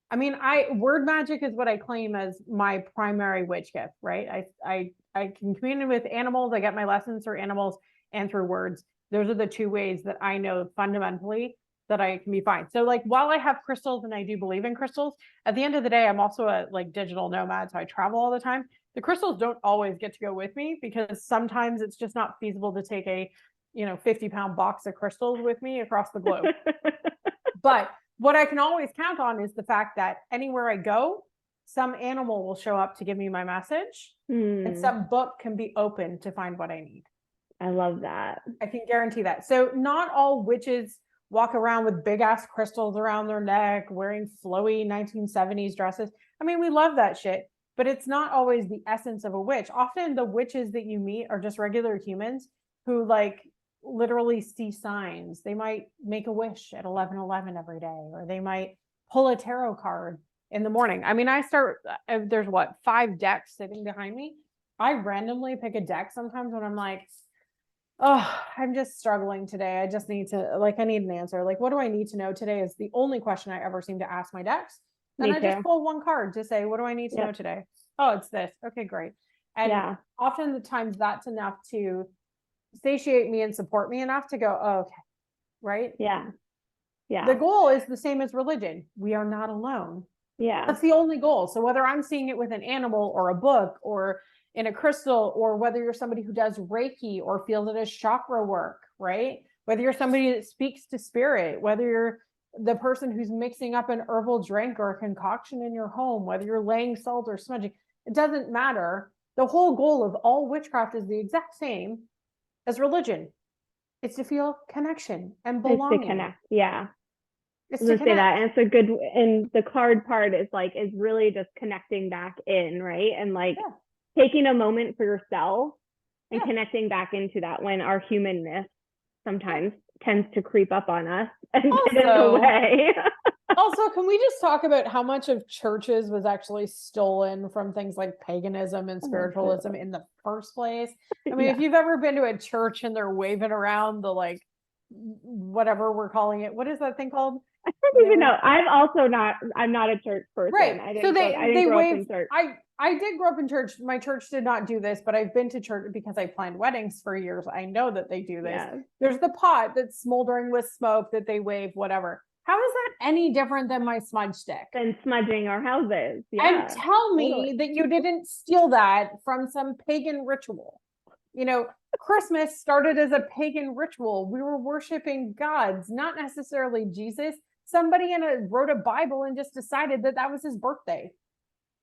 I mean, word magic is what I claim as my primary witch gift, right? I can communicate with animals. I get my lessons through animals and through words. Those are the two ways that I know fundamentally that I can be fine. So like, while I have crystals and I do believe in crystals, at the end of the day, I'm also a like digital nomad. So I travel all the time. The crystals don't always get to go with me because sometimes it's just not feasible to take a, 50-pound box of crystals with me across the globe. But what I can always count on is the fact that anywhere I go, some animal will show up to give me my message and some book can be open to find what I need. I love that. I can guarantee that. So not all witches walk around with big ass crystals around their neck, wearing flowy 1970s dresses. I mean, we love that shit, but it's not always the essence of a witch. Often the witches that you meet are just regular humans who like literally see signs. They might make a wish at 11:11 every day, or they might pull a tarot card in the morning. I mean, there's 5 decks sitting behind me. I randomly pick a deck sometimes when I'm like, oh, I'm just struggling today. I just need to, I need an answer. Like, what do I need to know today is the only question I ever seem to ask my decks. And I just pull one card to say, what do I need to know today? Oh, it's this. Okay, great. And often the times that's enough to satiate me and support me enough to go, oh, okay, right? Yeah. The goal is the same as religion. We are not alone. Yeah. That's the only goal. So whether I'm seeing it with an animal or a book or in a crystal, or whether you're somebody who does Reiki or feels it as chakra work, right? Whether you're somebody that speaks to spirit, whether you're the person who's mixing up an herbal drink or a concoction in your home, whether you're laying salt or smudging, it doesn't matter. The whole goal of all witchcraft is the exact same as religion. It's to feel connection and belonging. It's to connect. Yeah. It's to say that. And it's a good, and the card part is really just connecting back in, right? And taking a moment for yourself and connecting back into that when our humanness sometimes tends to creep up on us and get in the way. Also, can we just talk about how much of churches was actually stolen from things like paganism and spiritualism in the first place? I mean, if you've ever been to a church and they're waving around the whatever we're calling it, what is that thing called? I don't even know. I'm not a church person. Right. I didn't grow up in church. I did grow up in church. My church did not do this, but I've been to church because I planned weddings for years. I know that they do this. Yeah. There's the pot that's smoldering with smoke that they wave, whatever. How is that any different than my smudge stick? Than smudging our houses. Yeah. And tell me that you didn't steal that from some pagan ritual. Christmas started as a pagan ritual. We were worshiping gods, not necessarily Jesus. Somebody wrote a Bible and just decided that was his birthday.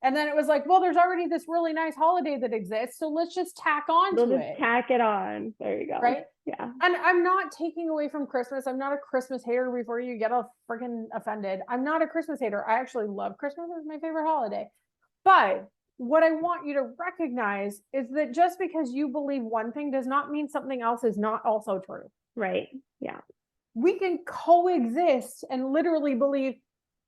And then it was like, well, there's already this really nice holiday that exists, so let's just tack on to it. Tack it on. There you go. Right? Yeah. And I'm not taking away from Christmas. I'm not a Christmas hater before you get all freaking offended. I'm not a Christmas hater. I actually love Christmas. It's my favorite holiday. But what I want you to recognize is that just because you believe one thing does not mean something else is not also true. Right. Yeah. We can coexist and literally believe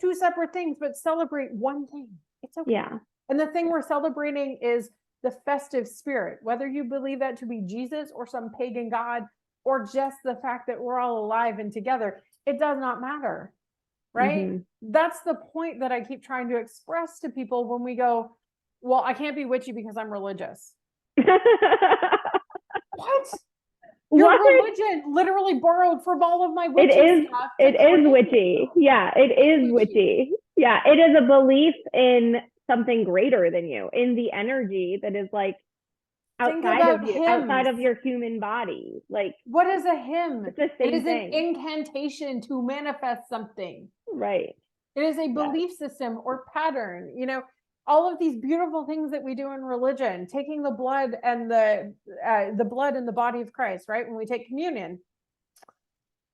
2 separate things, but celebrate one thing. It's okay. Yeah. And the thing we're celebrating is the festive spirit, whether you believe that to be Jesus or some pagan god, or just the fact that we're all alive and together. It does not matter. Right? Mm-hmm. That's the point that I keep trying to express to people when we go, well, I can't be witchy because I'm religious. What? Your What? religion literally borrowed from all of my It witchy is, stuff. it is witchy. Yeah, it is witchy. Yeah, it is a belief in something greater than you, in the energy that is like Think outside of about you, outside hymns. of your human body. Like, What is a hymn? it's the It same is an thing. incantation to manifest something. Right. It is a Yeah. belief system or pattern. You know, all of these beautiful things that we do in religion, taking the blood and the blood in the body of Christ, right? When we take communion,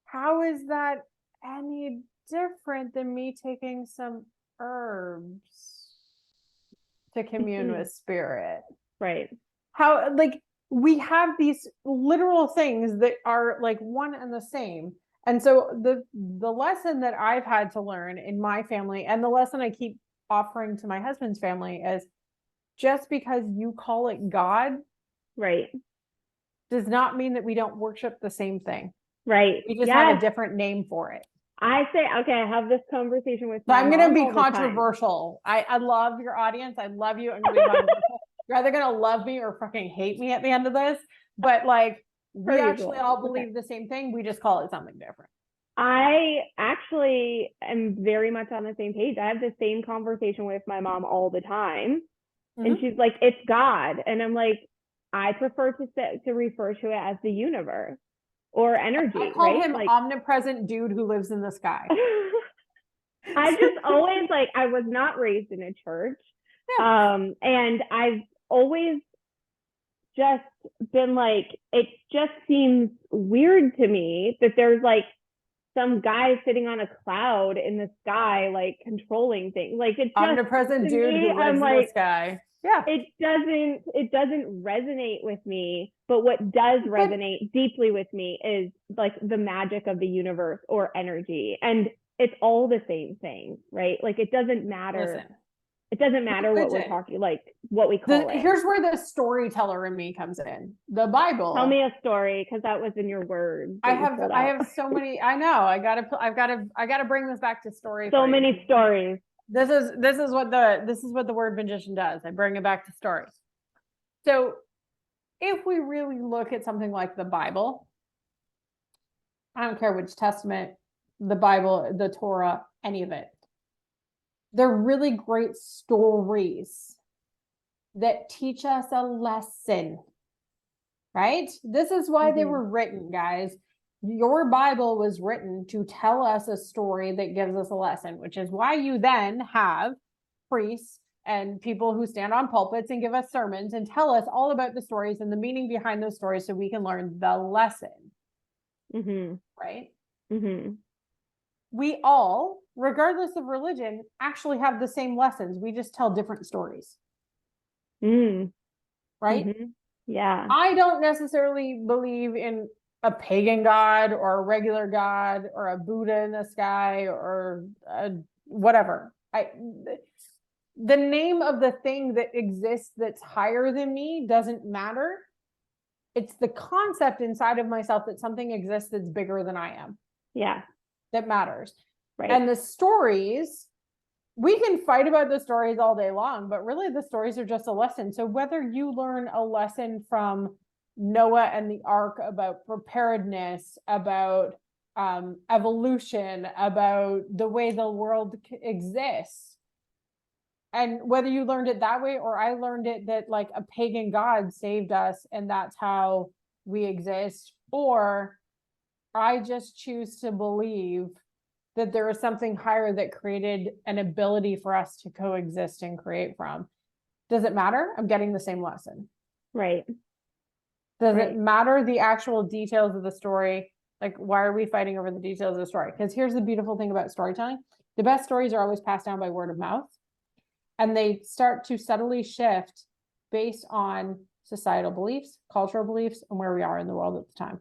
how is that any different than me taking some herbs to commune with spirit? Right. How, like, we have these literal things that are like one and the same. And so the lesson that I've had to learn in my family, and the lesson I keep offering to my husband's family, is just because you call it God, Right. does not mean that we don't worship the same thing. Right. We just yes. have a different name for it. I say, okay, I have this conversation with So my I'm going to mom be all the time. controversial. I love your audience. I love you. I'm going to be controversial. You're either going to love me or fucking hate me at the end of this. But like, we actually all believe the same thing. We just call it something different. I actually am very much on the same page. I have the same conversation with my mom all the time. And she's like, it's God. And I'm like, I prefer to refer to it as the universe or energy. I call him like, omnipresent dude who lives in the sky. I just always like, I was not raised in a church. Yeah. And I've always just been like, it just seems weird to me that there's like some guy sitting on a cloud in the sky, like controlling things. Like, it's just omnipresent dude who lives in the sky. Yeah. It doesn't resonate with me, but what does resonate deeply with me is like the magic of the universe or energy. And it's all the same thing, right? Like, it doesn't matter. Listen, it doesn't matter what we're talking, like what we call it. Here's where the storyteller in me comes in. The Bible. Tell me a story, because that was in your words. I have so many. I know. I gotta bring this back to story. So many stories. This is what the word magician does. I bring it back to stories. So if we really look at something like the Bible, I don't care which testament, the Bible, the Torah, any of it, they're really great stories that teach us a lesson, right? This is why they were written, guys. Your Bible was written to tell us a story that gives us a lesson, which is why you then have priests and people who stand on pulpits and give us sermons and tell us all about the stories and the meaning behind those stories so we can learn the lesson. Right? We all, regardless of religion, actually have the same lessons. We just tell different stories. Right? Yeah. I don't necessarily believe in a pagan god or a regular god or a Buddha in the sky or whatever. The name of the thing that exists that's higher than me doesn't matter. It's the concept inside of myself that something exists that's bigger than I am. Yeah. That matters. Right. And the stories, we can fight about the stories all day long, but really the stories are just a lesson. So whether you learn a lesson from Noah and the ark about preparedness, about evolution, about the way the world exists, and whether you learned it that way or I learned it that like a pagan god saved us and that's how we exist, or I just choose to believe that there is something higher that created an ability for us to coexist and create from. Does it matter? I'm getting the same lesson. Right. Does it matter the actual details of the story? Like, why are we fighting over the details of the story? Because here's the beautiful thing about storytelling. The best stories are always passed down by word of mouth. And they start to subtly shift based on societal beliefs, cultural beliefs, and where we are in the world at the time.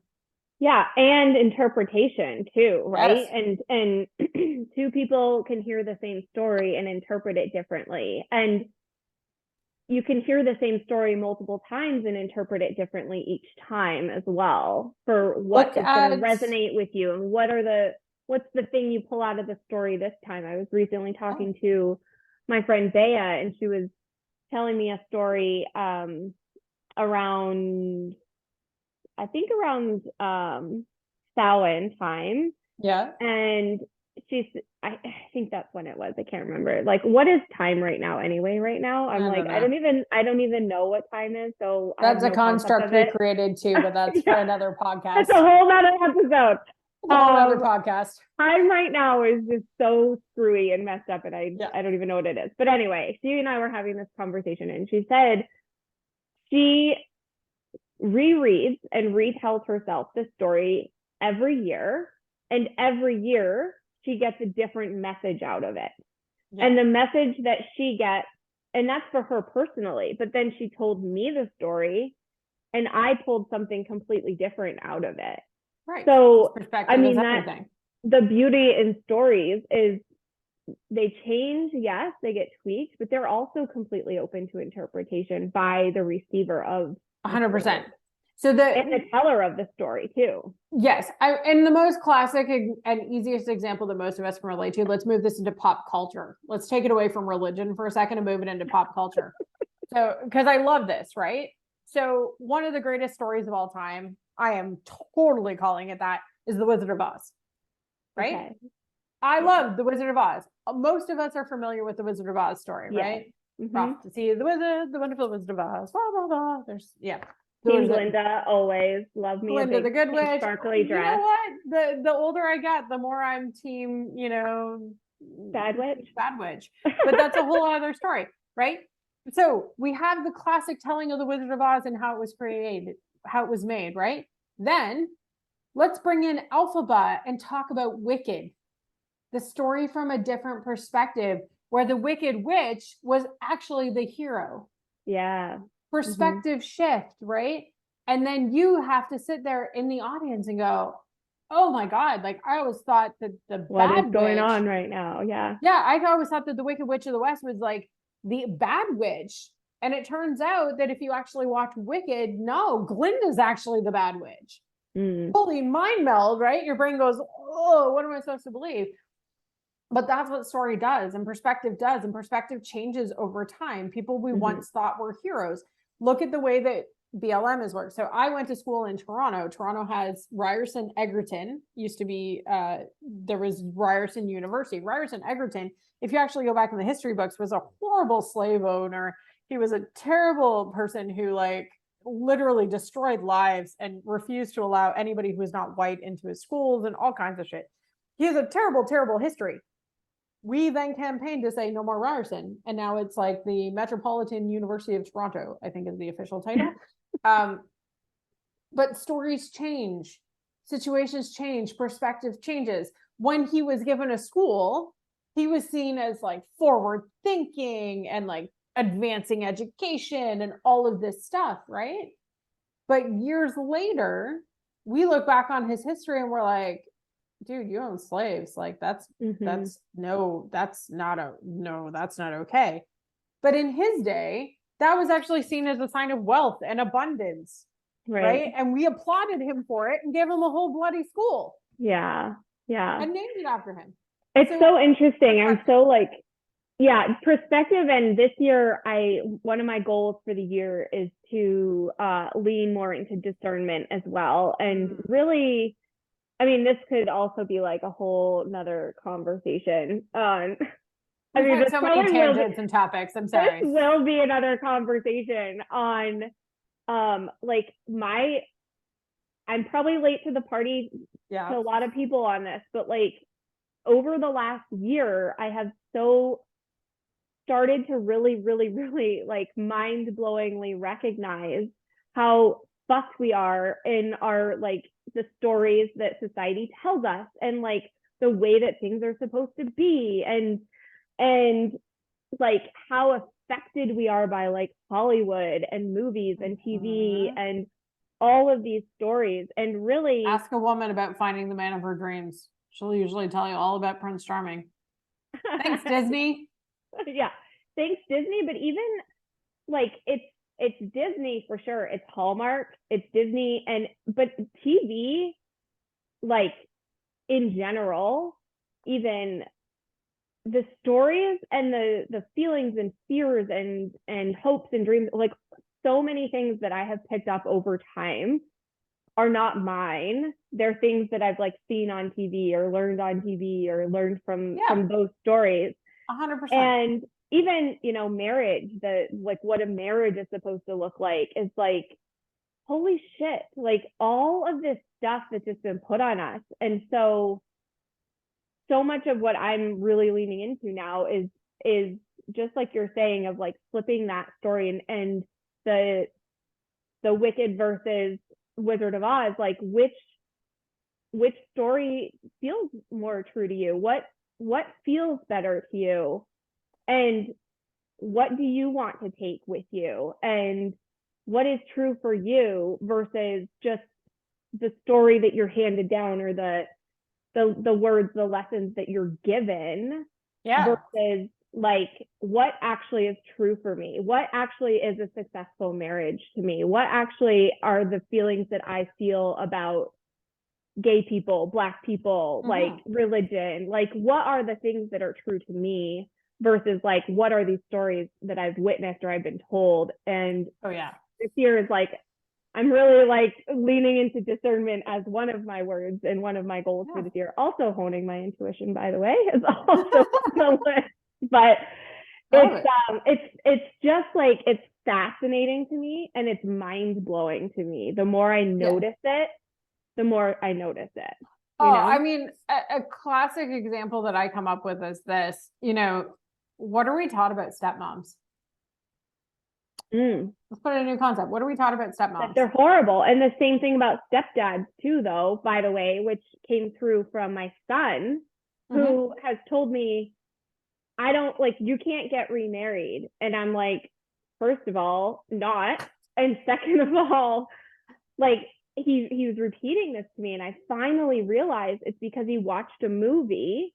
Yeah, and interpretation too, right? Yes. And two people can hear the same story and interpret it differently. And you can hear the same story multiple times and interpret it differently each time as well, for what is going to resonate with you and what's the thing you pull out of the story this time. I was recently talking to my friend Bea, and she was telling me a story around I think around Samhain time. Yeah. And I think that's when it was. I can't remember. Like, what is time right now anyway? Right now, I'm like, I don't even know what time is. So that's a construct we created too, but that's for another podcast. That's a whole nother episode. A whole other podcast. Time right now is just so screwy and messed up, and I don't even know what it is. But anyway, she and I were having this conversation, and she said she rereads and retells herself the story every year, and every year she gets a different message out of it. Yeah. And the message that she gets, and that's for her personally, but then she told me the story, and I pulled something completely different out of it. Right. So, I mean, the beauty in stories is they change, yes, they get tweaked, but they're also completely open to interpretation by the receiver of 100%. So and the teller of the story too. Yes. And the most classic and easiest example that most of us can relate to, let's move this into pop culture. Let's take it away from religion for a second and move it into pop culture. So, because I love this, right? So one of the greatest stories of all time, I am totally calling it that, is The Wizard of Oz, right? Okay. I love The Wizard of Oz. Most of us are familiar with The Wizard of Oz story, right? Mm-hmm. Off to see the wizard, the wonderful Wizard of Oz, blah, blah, blah. There's, Team Glinda, always love me. Glinda, the good witch. Sparkly dress. You know what? The older I get, the more I'm team, bad witch. But that's a whole other story, right? So we have the classic telling of the Wizard of Oz and how it was created, how it was made, right? Then let's bring in Alphaba and talk about Wicked, the story from a different perspective, where the Wicked Witch was actually the hero. Yeah. Perspective shift, right? And then you have to sit there in the audience and go, oh my God, like I always thought that what is going on right now? Yeah. Yeah, I always thought that the Wicked Witch of the West was like the bad witch. And it turns out that if you actually watch Wicked, no, Glinda's actually the bad witch. Holy mind meld, right? Your brain goes, oh, what am I supposed to believe? But that's what story does, and perspective does, and perspective changes over time. People we once thought were heroes. Look at the way that BLM has worked. So I went to school in Toronto. Toronto has Ryerson Egerton, used to be, there was Ryerson University. Ryerson Egerton, if you actually go back in the history books, was a horrible slave owner. He was a terrible person who literally destroyed lives and refused to allow anybody who was not white into his schools and all kinds of shit. He has a terrible, terrible history. We then campaigned to say no more Ryerson, and now it's like the Metropolitan University of Toronto, I think is the official title. But stories change, situations change, perspective changes. When he was given a school, he was seen as forward thinking and advancing education and all of this stuff, right? But years later, we look back on his history and we're like, dude, you own slaves. That's not okay. But in his day, that was actually seen as a sign of wealth and abundance. Right. And we applauded him for it and gave him a whole bloody school. Yeah. Yeah. And named it after him. It's so interesting. I'm so perspective. And this year, one of my goals for the year is to lean more into discernment as well. And really, I mean, this could also be a whole nother conversation on. We've had so many tangents and topics. I'm sorry. This will be another conversation on, I'm probably late to the party to a lot of people on this, but over the last year, I have started to really, really, really mind-blowingly recognize how fucked we are in our the stories that society tells us, and the way that things are supposed to be, and how affected we are by Hollywood and movies and TV and all of these stories. And really, ask a woman about finding the man of her dreams. She'll usually tell you all about Prince Charming. Thanks, Disney. Yeah, thanks, Disney. But even it's Disney for sure. It's Hallmark, it's Disney, but TV, in general, even the stories and the feelings and fears and hopes and dreams, so many things that I have picked up over time are not mine. They're things that I've like seen on TV or learned on TV or learned from those stories. 100%. And even, you know, marriage, like what a marriage is supposed to look like is like, holy shit, like all of this stuff that's just been put on us. And so much of what I'm really leaning into now is just like you're saying, of like flipping that story and the Wicked versus Wizard of Oz, like which story feels more true to you? What feels better to you? And what do you want to take with you? And what is true for you versus just the story that you're handed down, or the words, the lessons that you're given, versus like what actually is true for me? What actually is a successful marriage to me? What actually are the feelings that I feel about gay people, Black people, like religion? Like what are the things that are true to me versus like what are these stories that I've witnessed or I've been told? And this year is like, I'm really like leaning into discernment as one of my words and one of my goals for this year. Also honing my intuition, by the way, is also on the list. But it's just like, it's fascinating to me and it's mind blowing to me. The more I notice it, the more I notice it. You know? I mean, a classic example that I come up with is this, you know, what are we taught about stepmoms? Let's put in a new concept. What are we taught about stepmoms? That they're horrible. And the same thing about stepdads too, though, by the way, which came through from my son, who has told me, I don't like, you can't get remarried. And I'm like, first of all, not. And second of all, like he was repeating this to me, and I finally realized it's because he watched a movie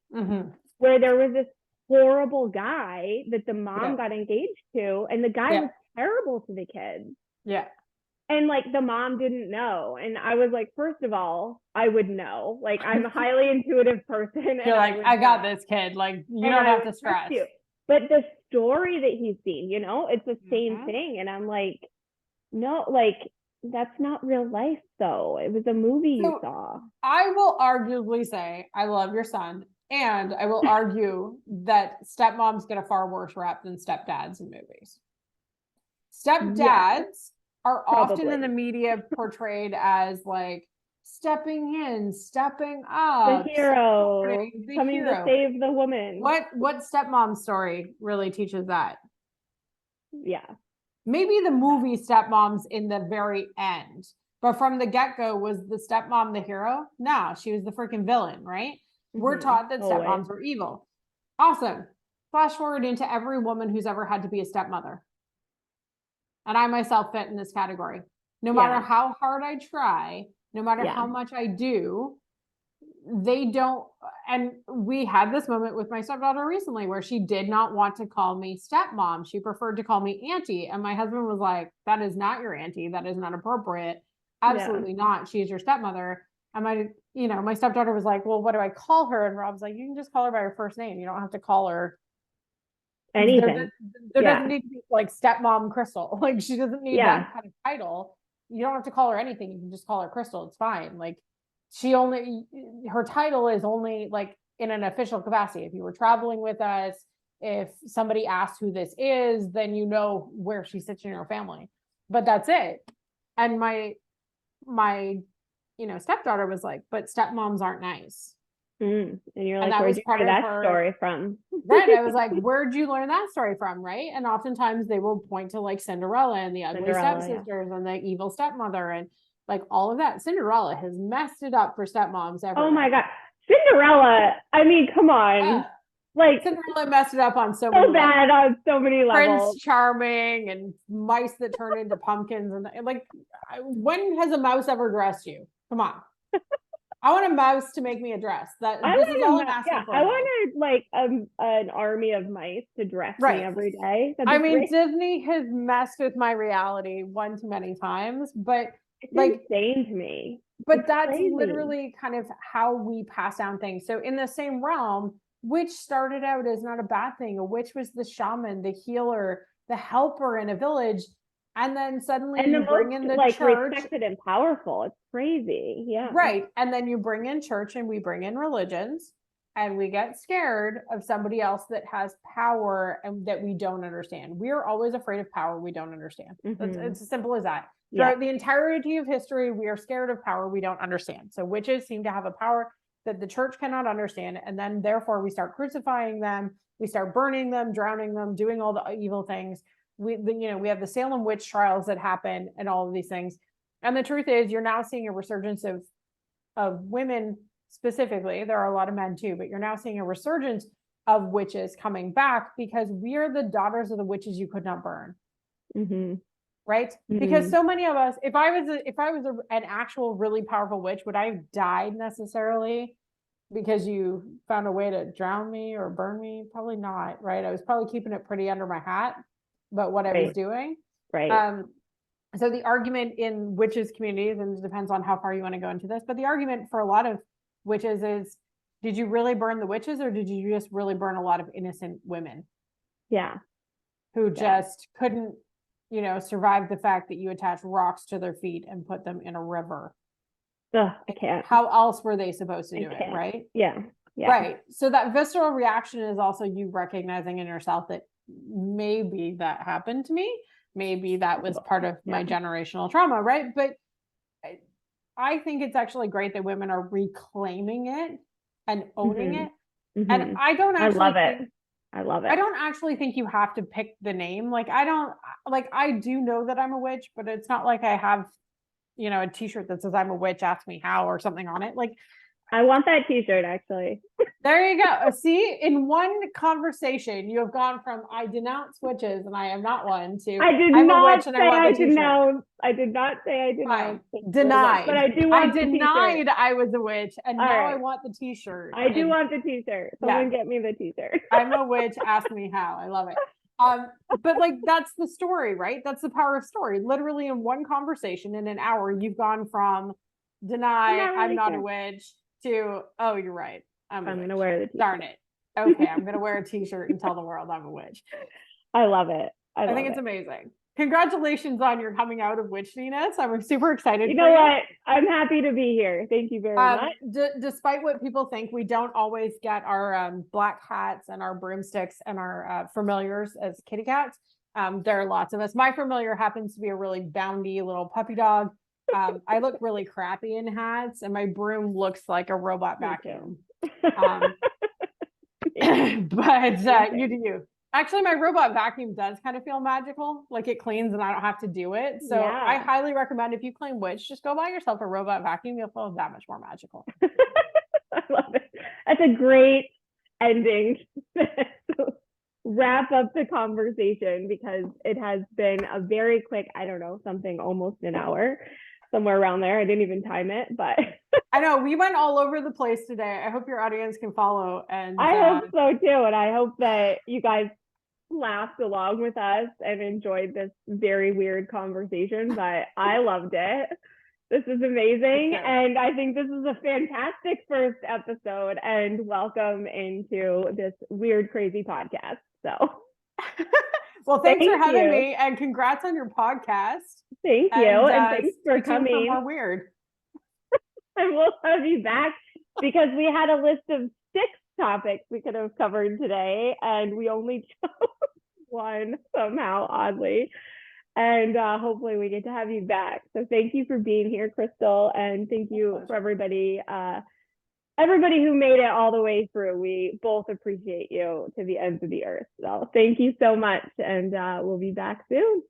where there was this horrible guy that the mom got engaged to, and the guy was terrible to the kids. And like the mom didn't know. And I was like, first of all, I would know. Like I'm a highly intuitive person. You're like, I got this, kid. Like you don't have to stress. But the story that he's seen, you know, it's the same thing. And I'm like, no, like that's not real life though. It was a movie you saw. I will arguably say I love your son. And I will argue that stepmoms get a far worse rap than stepdads in movies. Stepdads are often in the media portrayed as like stepping in, stepping up, the hero, coming to save the woman. What stepmom story really teaches that? Yeah. Maybe the movie Stepmoms in the very end, but from the get-go, was the stepmom the hero? No, she was the freaking villain, right? We're taught that stepmoms are evil. Awesome. Flash forward into every woman who's ever had to be a stepmother. And I myself fit in this category. No matter how hard I try, no matter how much I do, they don't. And we had this moment with my stepdaughter recently where she did not want to call me stepmom. She preferred to call me auntie. And my husband was like, that is not your auntie. That is not appropriate. Absolutely not. She is your stepmother. And my stepdaughter was like, well, what do I call her? And Rob's like, you can just call her by her first name. You don't have to call her anything. There doesn't need to be like stepmom Crystal. Like she doesn't need that kind of title. You don't have to call her anything. You can just call her Crystal. It's fine. Like her title is only like in an official capacity. If you were traveling with us, if somebody asked who this is, then you know where she sits in your family. But that's it. And my stepdaughter was like, but stepmoms aren't nice. And you're like, where'd you hear that story from? Right. I was like, where'd you learn that story from? Right. And oftentimes they will point to like Cinderella and the ugly stepsisters and the evil stepmother and like all of that. Cinderella has messed it up for stepmoms everywhere. Oh my God. Cinderella. I mean, come on. Like Cinderella messed it up on so many bad on so many levels. Prince Charming and mice that turn into pumpkins and like, when has a mouse ever dressed you? Come on. I want a mouse to make me a dress. This is all I'm asking for. I wanted like an army of mice to dress me every day. I mean, Disney has messed with my reality one too many times, but it's like insane to me. But that's literally kind of how we pass down things. So in the same realm, witch started out as not a bad thing. A witch was the shaman, the healer, the helper in a village. And then suddenly And you the bring most in the like church. respected and powerful. It's crazy. Yeah. Right. And then you bring in church and we bring in religions, and we get scared of somebody else that has power and that we don't understand. We are always afraid of power we don't understand. It's as simple as that. Throughout the entirety of history, we are scared of power we don't understand. So witches seem to have a power that the church cannot understand. And then therefore we start crucifying them. We start burning them, drowning them, doing all the evil things. We have the Salem witch trials that happen and all of these things. And the truth is, you're now seeing a resurgence of women specifically. There are a lot of men too, but you're now seeing a resurgence of witches coming back because we are the daughters of the witches you could not burn. Right? Because so many of us, if I was an actual really powerful witch, would I have died necessarily because you found a way to drown me or burn me? Probably not, right? I was probably keeping it pretty under my hat about what I was doing. Right. So the argument in witches communities, and it depends on how far you want to go into this, but the argument for a lot of witches is, did you really burn the witches, or did you just really burn a lot of innocent women? Yeah. Who just couldn't, survive the fact that you attached rocks to their feet and put them in a river. Ugh, I can't. How else were they supposed to do it, right? Yeah. Right. So that visceral reaction is also you recognizing in yourself that maybe that happened to me. Maybe that was part of my generational trauma, right? But I think it's actually great that women are reclaiming it and owning it. And I don't actually love it. I love it. I don't actually think you have to pick the name. I do know that I'm a witch, but it's not like I have, a t-shirt that says I'm a witch, ask me how, or something on it. I want that t-shirt actually. There you go. See, in one conversation, you have gone from I denounce witches and I am not one to I'm a witch and I want the t-shirt. I did not say I denounced. Denied. But I do want the denied I was a witch, and now I want the t-shirt. I do want the t-shirt. Someone get me the t-shirt. I'm a witch, ask me how. I love it. But that's the story, right? That's the power of story. Literally in one conversation in an hour, you've gone from deny, I'm not a witch, to, oh, you're right. I'm going to wear the t-shirt. Darn it. Okay, I'm going to wear a t-shirt and tell the world I'm a witch. I love it. I think it's amazing. Congratulations on your coming out of witchiness. I'm super excited. You know what? I'm happy to be here. Thank you very much. Despite what people think, we don't always get our black hats and our broomsticks and our familiars as kitty cats. There are lots of us. My familiar happens to be a really boundy little puppy dog. I look really crappy in hats, and my broom looks like a robot vacuum. But you do you. Actually, my robot vacuum does kind of feel magical, like it cleans and I don't have to do it. So I highly recommend, if you claim witch, just go buy yourself a robot vacuum. You'll feel that much more magical. I love it. That's a great ending. Wrap up the conversation, because it has been a very quick, I don't know, something almost an hour, somewhere around there. I didn't even time it, but I know we went all over the place today. I hope your audience can follow. And I hope so too. And I hope that you guys laughed along with us and enjoyed this very weird conversation, but I loved it. This is amazing. And I think this is a fantastic first episode, and welcome into this weird, crazy podcast. So well, thanks for having me, and congrats on your podcast. Thank you. And thanks for coming. More weird. And we'll have you back, because we had a list of 6 topics we could have covered today, and we only chose one somehow, oddly. And hopefully we get to have you back. So thank you for being here, Crystal, and thank you for everybody who made it all the way through. We both appreciate you to the ends of the earth. So thank you so much, and we'll be back soon.